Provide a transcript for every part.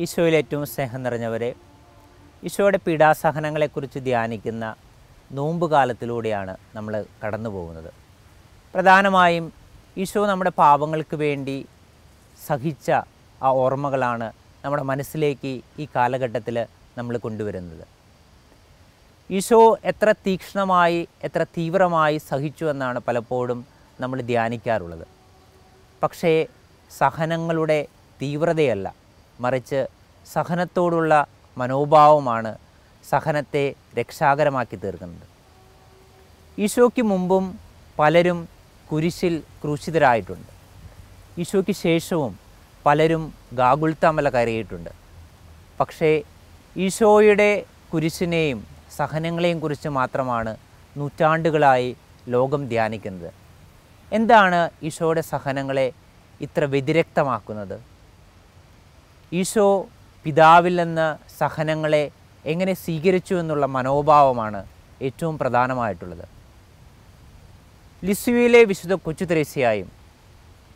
ഈശോയിൽ ഏറ്റവും സ്നേഹം നിറഞ്ഞവരെ, ഈശോയുടെ പീഡാസഹനങ്ങളെക്കുറിച്ച് ധ്യാനിക്കുന്ന നോമ്പ് കാലത്തിലൂടെയാണ് നമ്മൾ കടന്നു പോകുന്നത്. പ്രധാനമായും ഈശോ നമ്മുടെ പാപങ്ങൾക്ക് വേണ്ടി സഹിച്ച ആ ഓർമ്മകളാണ് നമ്മുടെ മനസ്സിലേക്ക് ഈ കാലഘട്ടത്തിൽ നമ്മൾ കൊണ്ടുവരുന്നത്. ഈശോ എത്ര തീക്ഷ്ണമായി, എത്ര തീവ്രമായി സഹിച്ചു എന്നാണ് പലപ്പോഴും നമ്മൾ ധ്യാനിക്കാറുള്ളത്. പക്ഷേ സഹനങ്ങളുടെ തീവ്രതയല്ല, മറിച്ച് സഹനത്തോടുള്ള മനോഭാവമാണ് സഹനത്തെ രക്ഷാകരമാക്കി തീർക്കുന്നത്. ഈശോയ്ക്ക് മുമ്പും പലരും കുരിശിൽ ക്രൂശിതരായിട്ടുണ്ട്. ഈശോയ്ക്ക് ശേഷവും പലരും ഗാഗുൽത്താമല കയറിയിട്ടുണ്ട്. പക്ഷേ ഈശോയുടെ കുരിശിനെയും സഹനങ്ങളെയും കുറിച്ച് മാത്രമാണ് നൂറ്റാണ്ടുകളായി ലോകം ധ്യാനിക്കുന്നത്. എന്താണ് ഈശോയുടെ സഹനങ്ങളെ ഇത്ര വ്യതിരക്തമാക്കുന്നത്? ഈശോ പിതാവിൽ നിന്ന് സഹനങ്ങളെ എങ്ങനെ സ്വീകരിച്ചു എന്നുള്ള മനോഭാവമാണ് ഏറ്റവും പ്രധാനമായിട്ടുള്ളത്. ലിസ്യുവിലെ വിശുദ്ധ കൊച്ചു ത്രേസ്യായും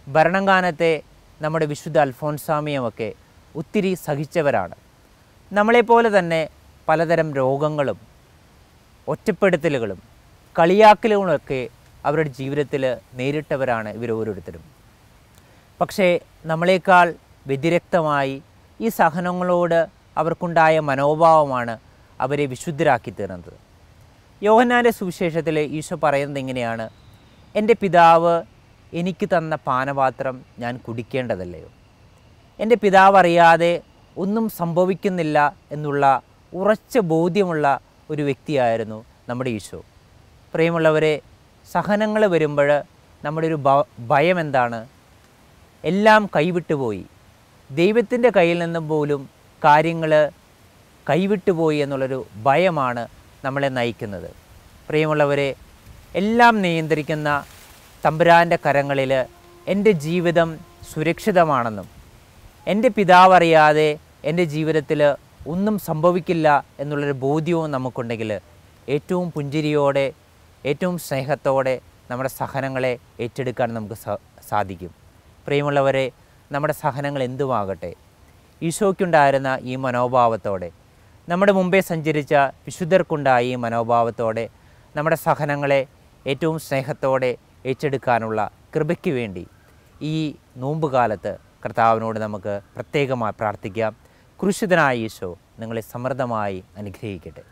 ഭരണങ്കാനത്തെ നമ്മുടെ വിശുദ്ധ അൽഫോൻസാമിയുമൊക്കെ ഒത്തിരി സഹിച്ചവരാണ്. നമ്മളെപ്പോലെ തന്നെ പലതരം രോഗങ്ങളും ഒറ്റപ്പെടുത്തലുകളും കളിയാക്കലുകളൊക്കെ അവരുടെ ജീവിതത്തിൽ നേരിട്ടവരാണ് ഇവരോരോരുത്തരും. പക്ഷേ നമ്മളെക്കാൾ വ്യതിരക്തമായി ഈ സഹനങ്ങളോട് അവർക്കുണ്ടായ മനോഭാവമാണ് അവരെ വിശുദ്ധരാക്കി തീർന്നത്. യോഹന്നാൻ്റെ സുവിശേഷത്തിൽ ഈശോ പറയുന്നത് ഇങ്ങനെയാണ്: എൻ്റെ പിതാവ് എനിക്ക് തന്ന പാനപാത്രം ഞാൻ കുടിക്കേണ്ടതല്ലയോ? എൻ്റെ പിതാവ് അറിയാതെ ഒന്നും സംഭവിക്കുന്നില്ല എന്നുള്ള ഉറച്ച ബോധ്യമുള്ള ഒരു വ്യക്തിയായിരുന്നു നമ്മുടെ ഈശോ. പ്രിയമുള്ളവരെ, സഹനങ്ങൾ വരുമ്പോൾ നമ്മുടെ ഒരു ഭയം എന്താണ്? എല്ലാം കൈവിട്ടുപോയി, ദൈവത്തിൻ്റെ കയ്യിൽ നിന്നും പോലും കാര്യങ്ങൾ കൈവിട്ടുപോയി എന്നുള്ളൊരു ഭയമാണ് നമ്മളെ നയിക്കുന്നത്. പ്രിയമുള്ളവരെ, എല്ലാം നിയന്ത്രിക്കുന്ന തമ്പുരാൻ്റെ കരങ്ങളിൽ എൻ്റെ ജീവിതം സുരക്ഷിതമാണെന്നും എൻ്റെ പിതാവ് അറിയാതെ എൻ്റെ ജീവിതത്തിൽ ഒന്നും സംഭവിക്കില്ല എന്നുള്ളൊരു ബോധ്യവും നമുക്കുണ്ടെങ്കിൽ ഏറ്റവും പുഞ്ചിരിയോടെ, ഏറ്റവും സ്നേഹത്തോടെ നമ്മുടെ സഹനങ്ങളെ ഏറ്റെടുക്കാൻ നമുക്ക് സാധിക്കും. പ്രിയമുള്ളവരെ, നമ്മുടെ സഹനങ്ങൾ എന്തുമാകട്ടെ, ഈശോയ്ക്കുണ്ടായിരുന്ന ഈ മനോഭാവത്തോടെ, നമ്മുടെ മുമ്പേ സഞ്ചരിച്ച വിശുദ്ധർക്കുണ്ടായ ഈ മനോഭാവത്തോടെ നമ്മുടെ സഹനങ്ങളെ ഏറ്റവും സ്നേഹത്തോടെ ഏറ്റെടുക്കാനുള്ള കൃപയ്ക്ക് വേണ്ടി ഈ നോമ്പുകാലത്ത് കർത്താവിനോട് നമുക്ക് പ്രത്യേകമായി പ്രാർത്ഥിക്കാം. ക്രൂശിതനായ ഈശോ നിങ്ങളെ സമൃദ്ധമായി അനുഗ്രഹിക്കട്ടെ.